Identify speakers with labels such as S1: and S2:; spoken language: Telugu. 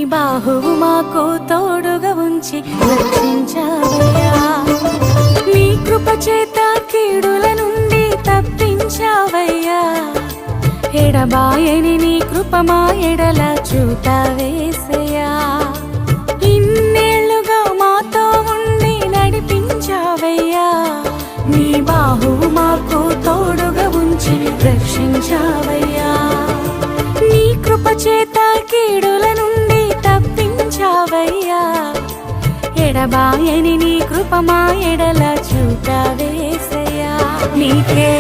S1: బాహువు మాకు తోడుగా ఉంచి రక్షించావయ్యా. నీ కృప చేత కీడుల నుండి తప్పించావయ్యా. ఎడబాయని నీ కృప మా ఎడల చూపావేసయ్యా. ఇన్నేళ్లుగా మాతో ఉండి నడిపించావయ్యా. నీ బాహువు మాకు తోడుగా ఉంచి రక్షించావయ్యా. నీ కృప చేత కీడుల నుండి తప్పించావయ్యా. ఎడబాయని నీ కృప మా ఎడల చూపావేసయ్యా. నీకే